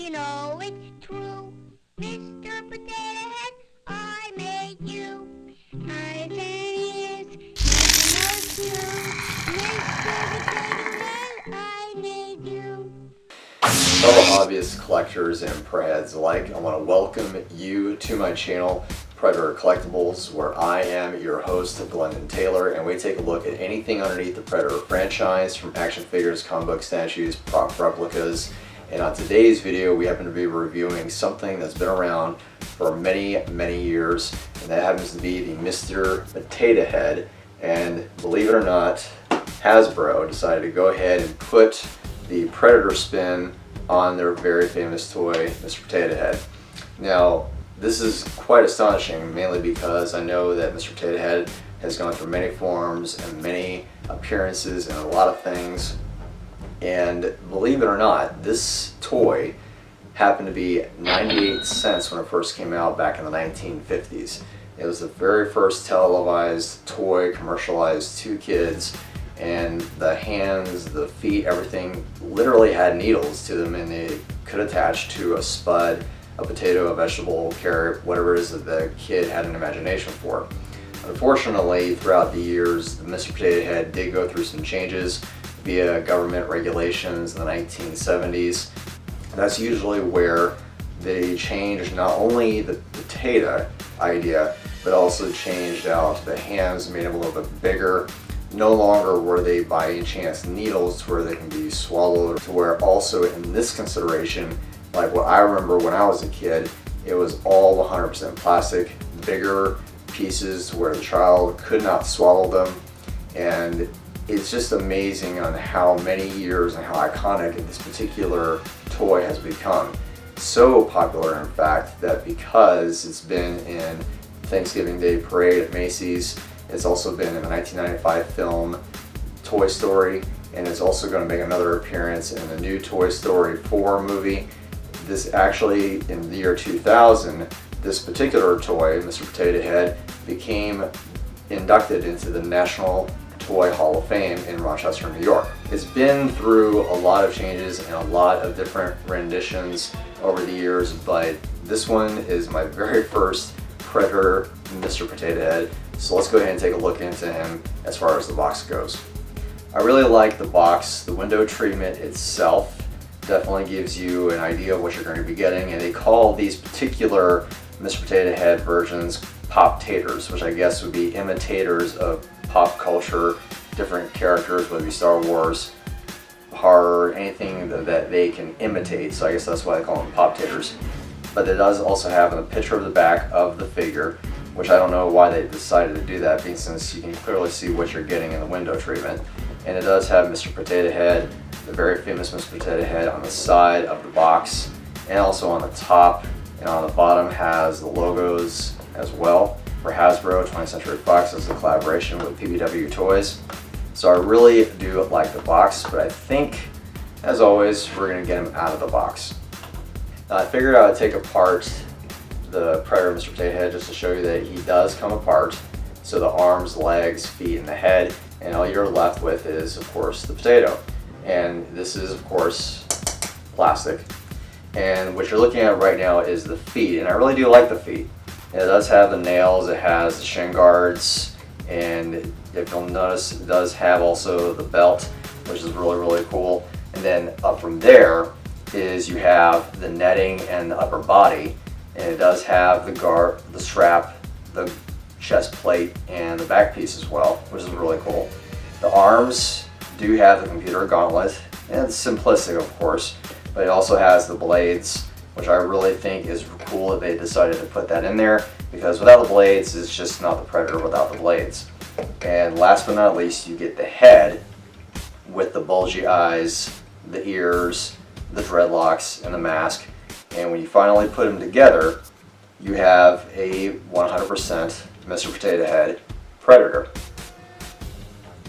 you know it's true. Mr. Potato Head, I made you. Eyes and ears, nothing else too. Mr. Potato Head, I made you. Fellow hobbyists, collectors, and Predaheads alike, I want to welcome you to my channel, Predator Collectibles, where I am your host, Glendon Taylor, and we take a look at anything underneath the Predator franchise, from action figures, comic book statues, prop replicas. And on today's video, we happen to be reviewing something that's been around for many, many years, and that happens to be the Mr. Potato Head. And believe it or not, Hasbro decided to go ahead and put the Predator spin on their very famous toy, Mr. Potato Head. Now, this is quite astonishing, mainly because I know that Mr. Potato Head has gone through many forms and many appearances and a lot of things. And believe it or not, this toy happened to be 98 cents when it first came out back in the 1950s. It was the very first televised toy commercialized to kids, and the hands, the feet, everything literally had needles to them, and they could attach to a spud, a potato, a vegetable, carrot, whatever it is that the kid had an imagination for. Unfortunately, throughout the years, the Mr. Potato Head did go through some changes via government regulations in the 1970s. That's usually where they changed not only the potato idea, but also changed out the hands, made them a little bit bigger. No longer were they by any chance needles where they can be swallowed, to where also in this consideration, like what I remember when I was a kid, it was all 100% plastic, bigger pieces where the child could not swallow them. And it's just amazing on how many years and how iconic this particular toy has become. So popular, in fact, that because it's been in Thanksgiving Day Parade at Macy's, it's also been in the 1995 film Toy Story, and it's also going to make another appearance in the new Toy Story 4 movie. This actually, in the year 2000, this particular toy, Mr. Potato Head, became inducted into the National Toy Hall of Fame in Rochester, New York. It's been through a lot of changes and a lot of different renditions over the years, but this one is my very first Predator Mr. Potato Head. So let's go ahead and take a look into him as far as the box goes. I really like the box. The window treatment itself definitely gives you an idea of what you're going to be getting, and they call these particular Mr. Potato Head versions pop-taters, which I guess would be imitators of pop culture, different characters, whether it be Star Wars, horror, anything that they can imitate. So I guess that's why they call them pop-taters. But it does also have a picture of the back of the figure, which I don't know why they decided to do that, being since you can clearly see what you're getting in the window treatment. And it does have Mr. Potato Head, the very famous Mr. Potato Head, on the side of the box, and also on the top, and on the bottom has the logos as well for Hasbro. 20th Century Fox is a collaboration with PPW Toys. So I really do like the box, but I think, as always, we're going to get him out of the box. Now, I figured I would take apart the Predator Mr. Potato Head just to show you that he does come apart. So the arms, legs, feet, and the head, and all you're left with is, of course, the potato. And this is, of course, plastic. And what you're looking at right now is the feet, and I really do like the feet. It does have the nails, it has the shin guards, and if you'll notice, it does have also the belt, which is really, really cool. And then up from there is you have the netting and the upper body, and it does have the guard, the strap, the chest plate, and the back piece as well, which is really cool. The arms do have the computer gauntlet, and it's simplistic, of course, but it also has the blades, which I really think is cool that they decided to put that in there, because without the blades, it's just not the Predator without the blades. And last but not least, you get the head with the bulgy eyes, the ears, the dreadlocks, and the mask. And when you finally put them together, you have a 100% Mr. Potato Head Predator.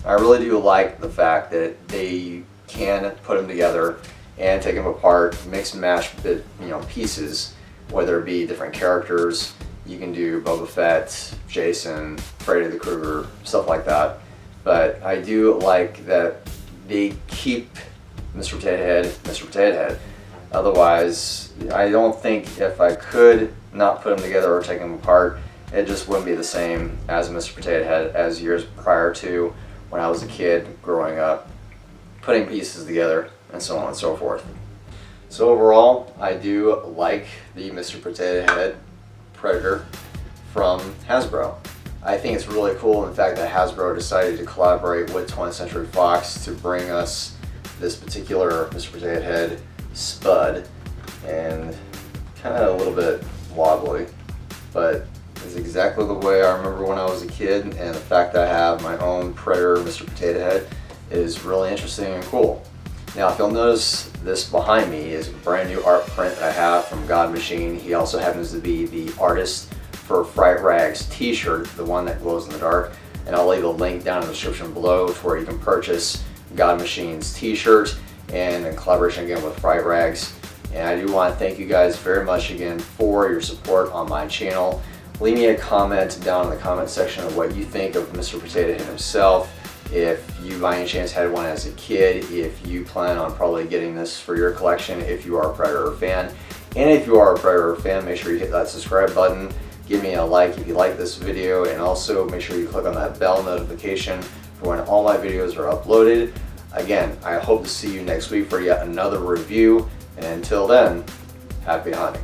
I really do like the fact that they can put them together and take them apart, mix and match pieces, whether it be different characters. You can do Boba Fett, Jason, Freddy the Krueger, stuff like that. But I do like that they keep Mr. Potato Head, Mr. Potato Head. Otherwise, I don't think if I could not put them together or take them apart, it just wouldn't be the same as Mr. Potato Head as years prior to when I was a kid growing up, putting pieces together and so on and so forth. So overall, I do like the Mr. Potato Head Predator from Hasbro. I think it's really cool in the fact that Hasbro decided to collaborate with 20th Century Fox to bring us this particular Mr. Potato Head Spud, and kind of a little bit wobbly, but it's exactly the way I remember when I was a kid, and the fact that I have my own Predator Mr. Potato Head is really interesting and cool. Now if you'll notice, this behind me is a brand new art print I have from God Machine. He also happens to be the artist for Fright Rags t-shirt, the one that glows in the dark, and I'll leave a link down in the description below to where you can purchase God Machine's t-shirt, and in collaboration again with Fright Rags. And I do want to thank you guys very much again for your support on my channel. Leave me a comment down in the comment section of what you think of Mr. Potato Head himself. If you by any chance had one as a kid, if you plan on probably getting this for your collection, if you are a Predator fan. And if you are a Predator fan, make sure you hit that subscribe button. Give me a like if you like this video, and also make sure you click on that bell notification for when all my videos are uploaded. Again, I hope to see you next week for yet another review, and until then, happy hunting.